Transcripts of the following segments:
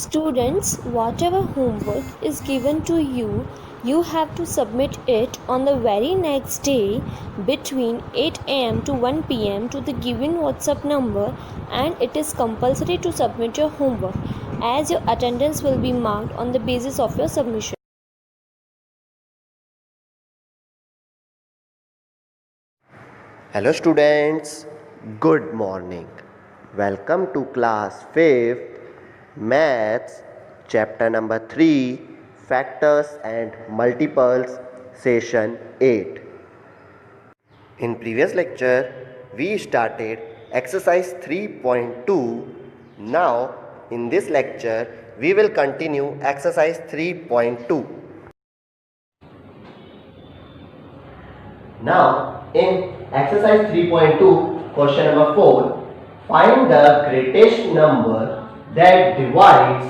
Students, whatever homework is given to you, you have to submit it on the very next day between 8 am to 1 pm to the given WhatsApp number, and it is compulsory to submit your homework as your attendance will be marked on the basis of your submission. Hello students, good morning. Welcome to class 5th Maths chapter number 3 Factors and Multiples session 8. In previous lecture we started exercise 3.2. Now in this lecture we will continue exercise 3.2. Now, in exercise 3.2, question number 4, find the greatest number that divides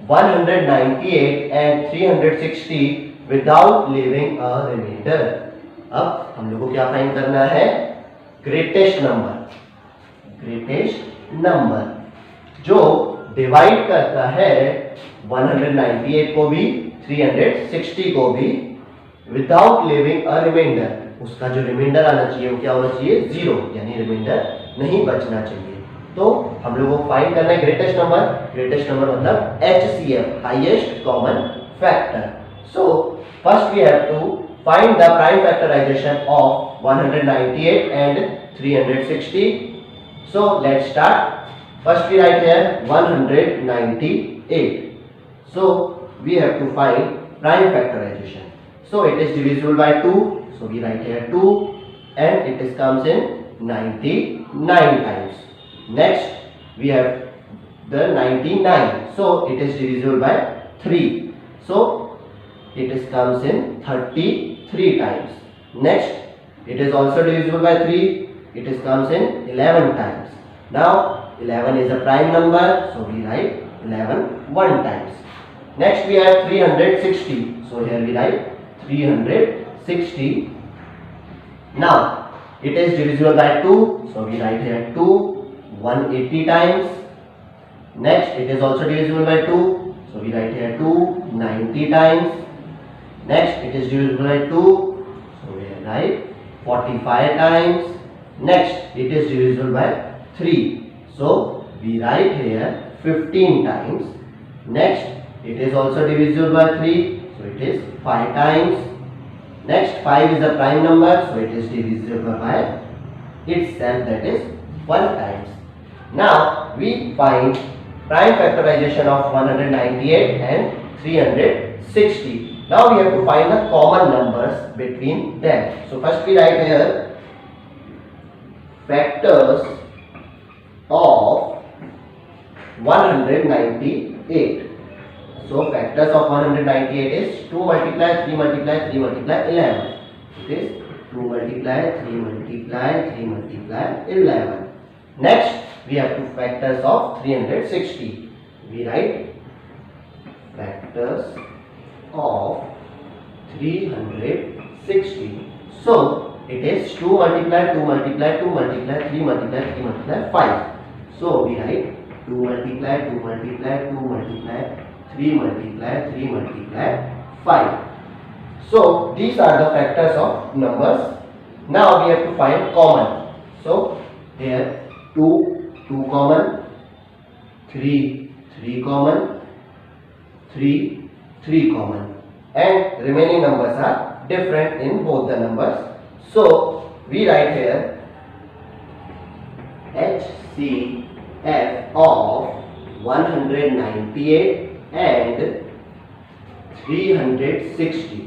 198 and 360 without leaving a remainder. अब हम लोग को क्या find करना है? Greatest number जो divide करता है 198 को भी 360 को भी विदाउट लिविंग अ रिमाइंडर। उसका जो रिमाइंडर आना चाहिए वो क्या होना चाहिए? 0, यानी रिमाइंडर नहीं बचना चाहिए। तो हम लोगों को फाइंड करना है ग्रेटेस्ट नंबर मतलब HCF, highest common factor. So first we have to find the prime factorisation of 198 and 360. So let's start. First we write here 198. So we have to find prime factorisation. So it is divisible by 2. So we write here 2 and it is comes in 99 times. Next we have the 99. So it is divisible by 3. So it is comes in 33 times. Next it is also divisible by 3. It is comes in 11 times. Now 11 is a prime number. So we write 11 1 times. Next we have 360. So here we write 360. Now it is divisible by 2, so we write here 2 180 times. Next it is also divisible by 2, so we write here 2 90 times. Next it is divisible by 2, so we write 45 times. Next it is divisible by 3, so we write here 15 times. Next it is also divisible by 3, so it is 5 times. Next 5 is a prime number, so it is divisible by itself, that is 1 times. Now we find prime factorization of 198 and 360. Now we have to find the common numbers between them. So first we write here factors of 198. So factors of 198 is 2 multiply 3 multiply 3 multiply 11. It is 2 multiply 3 multiply 3 multiply 11. Next we have two factors of 360. We write factors of 360. So it is 2 multiply 2 multiply 2 multiply 3 multiply 3 multiply 5. So we write 2 multiply 2 multiply 2 multiply 3 multiply 3 multiply 5. So these are the factors of numbers. Now we have to find common. So here 2 common, 3 common, 3 common, and remaining numbers are different in both the numbers. So we write here HCF of 198 and 360.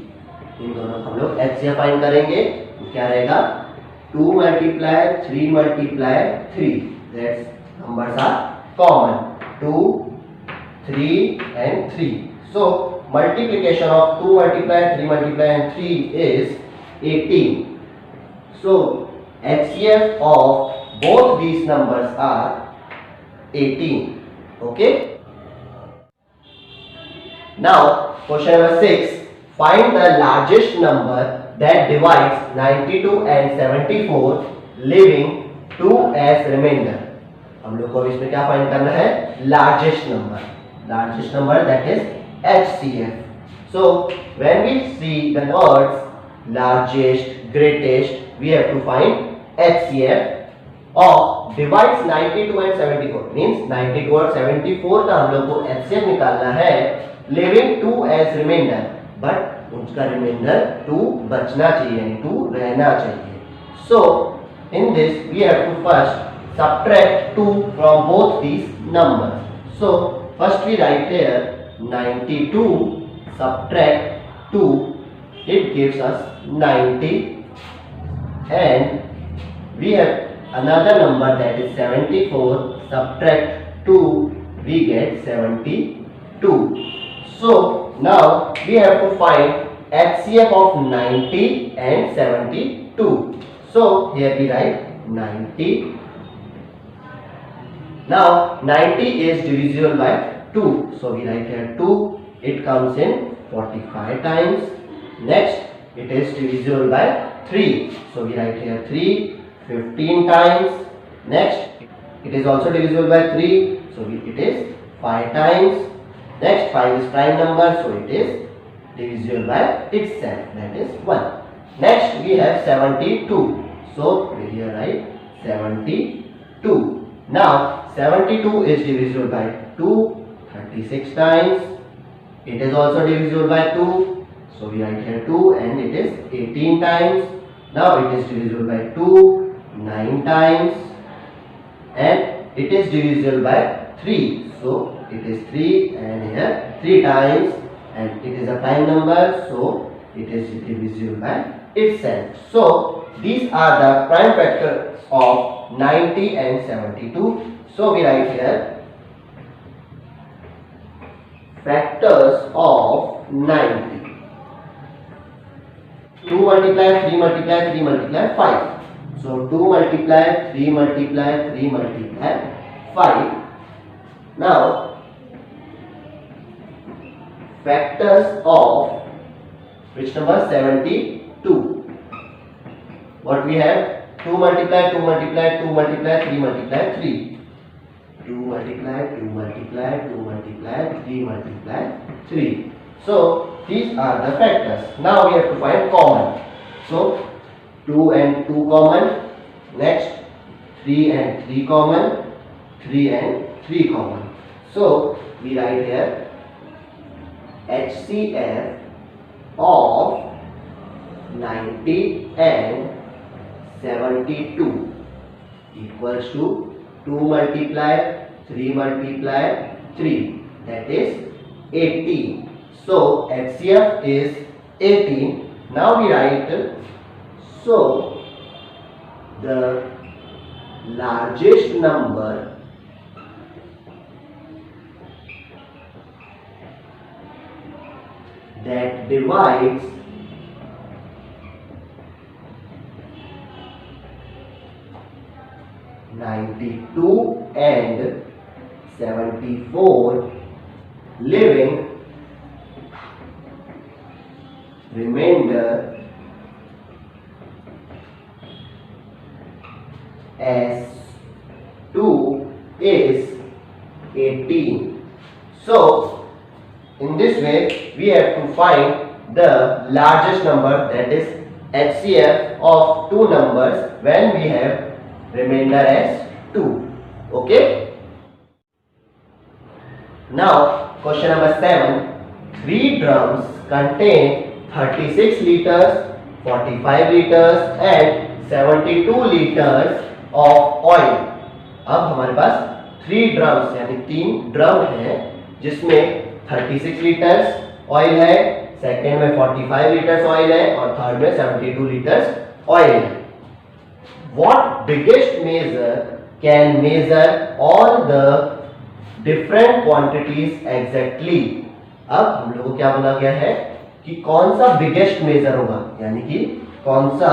इन दोनों हम लोग HCF find करेंगे. क्या रहेगा? 2 multiply 3 multiply 3. That's numbers are common. 2, 3 and 3. So multiplication of 2 multiply 3 multiply and 3 is 18. So HCF of both these numbers are 18. Okay. Now question number 6, find the largest number that divides 92 and 74 leaving 2 as remainder. हम लोग को इसमें क्या find करना है? Largest number. largest number, that is HCF. So when we see the words largest, greatest, we have to find HCF of divides 92 and 74, means 92 और 74 का हम लोग को HCF निकालना है, leaving 2 as remainder, but उसका remainder 2 बचना चाहिए, यानी 2 रहना चाहिए. So in this we have to first subtract 2 from both these numbers. So first we write here 92 subtract 2, it gives us 90, and we have another number, that is 74, subtract 2, we get 72. So now we have to find HCF of 90 and 72. So here we write 90. Now 90 is divisible by 2. So we write here 2. It comes in 45 times. Next it is divisible by 3. So we write here 3. 15 times. Next it is also divisible by 3. So it is 5 times. Next 5 is prime number. So it is divisible by itself, that is 1. Next we have 72. So we here write 72. Now 72 is divisible by 2 36 times. It is also divisible by 2. So we write here 2, and it is 18 times. Now it is divisible by 2 9 times, and it is divisible by 3. So it is 3, and here 3 times, and it is a prime number, so it is divisible by itself. So these are the prime factors of 90 and 72. So we write here factors of 90. 2 multiply 3 multiply 3 multiply 5. So 2 multiply 3 multiply 3 multiply 5. Now factors of which number? 72. What we have? 2 multiply 2 multiply 2 multiply 3 multiply 3. 2 multiply 2 multiply 2 multiply 3 multiply 3. So these are the factors. Now we have to find common. So 2 and 2 common. Next 3 and 3 common. 3 and 3 common. So we write here HCF of 90 and 72 equals to 2 multiply 3 multiply 3, that is 18. So HCF is 18. Now we write, so the largest number that divides 92 and 74, leaving remainder as 2 is 18. So in this way we have to find the largest number, that is HCF of two numbers when we have remainder as 2. Okay. Now question number 7. 3 drums contain 36 liters, 45 liters and 72 liters of oil. अब हमारे पास 3 drums यानी 3 drum हैं जिसमें 36 litres oil है, second में 45 litres oil है और third में 72 लीटर्स ऑयल है. What biggest measure can measure all the different quantities exactly? अब हम लोगों को क्या बोला गया है कि कौन सा बिगेस्ट मेजर होगा, यानी कि कौन सा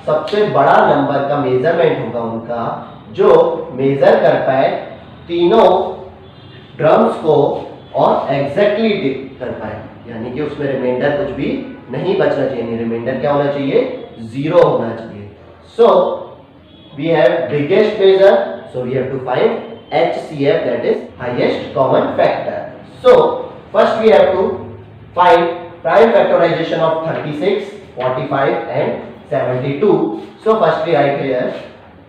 सबसे बड़ा नंबर का मेजरमेंट होगा उनका जो मेजर कर पाए तीनों ड्रम्स को और एग्जैक्टली कर पाए, यानी कि उसमें रिमाइंडर कुछ भी नहीं बचना चाहिए. रिमाइंडर क्या होना चाहिए? 0 होना चाहिए. So we have biggest major, so we have to find HCF, that is highest common factor. So first we have to find prime factorization of 36, 45 and 72. So first we write here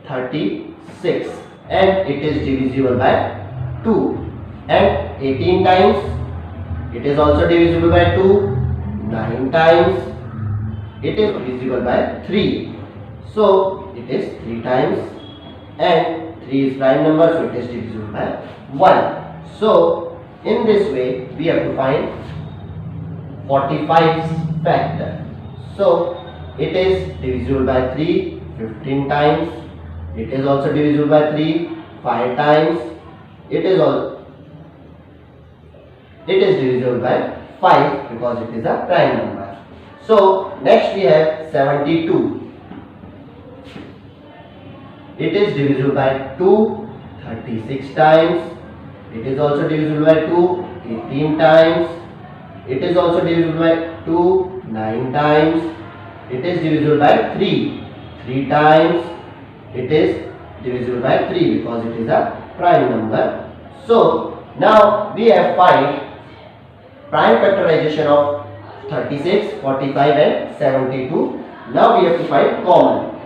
36 and it is divisible by 2, and 18 times it is also divisible by 2, 9 times it is divisible by 3. So it is 3 times, and 3 is prime number, so it is divisible by 1. So in this way we have to find 45's factor. So it is divisible by 3 15 times, it is also divisible by 3 5 times, it is divisible by 5 because it is a prime number. So next we have 72. It is divisible by 2 36 times, it is also divisible by 2 18 times, it is also divisible by 2 9 times, it is divisible by 3 times, it is divisible by 3 because it is a prime number. So now we have find prime factorization of 36, 45 and 72. Now we have to find common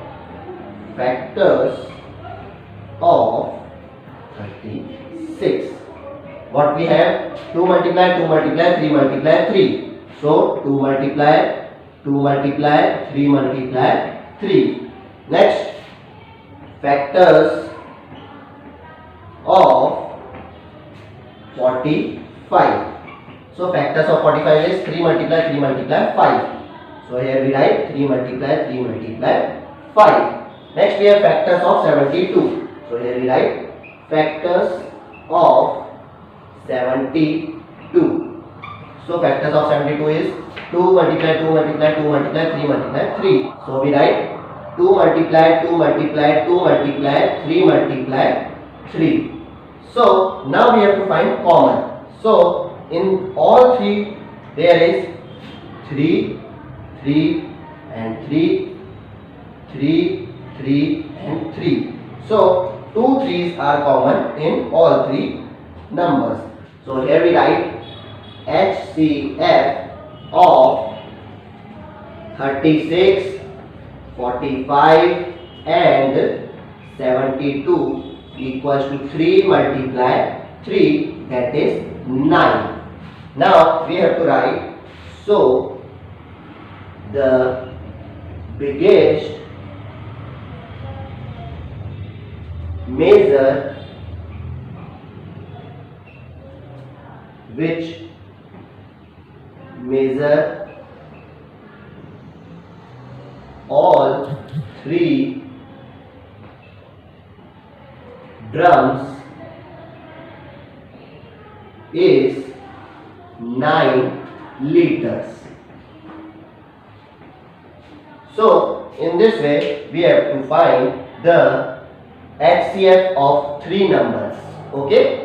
factors of 36. What we have? 2 multiply 2 multiply 3 multiply 3. So 2 multiply 2 multiply 3 multiply 3. Next, factors of 45. So factors of 45 is 3 multiply 3 multiply 5. So here we write 3 multiply 3 multiply 5. Next we have factors of 72. So here we write factors of 72. So factors of 72 is 2 multiply 2 multiply 2 multiply 3 multiply 3. So we write 2 multiply 2 multiply 2 multiply 3 multiply 3. So now we have to find common. So in all three there is 3, 3 and 3, 3, 3 and 3. So 2 3's are common in all three numbers. So here we write HCF of 36, 45 and 72 equals to 3 multiply 3, that is 9. Now we have to write, so the biggest measure which measure all three drums is 9 liters. So in this way we have to find the HCF of three numbers. Okay.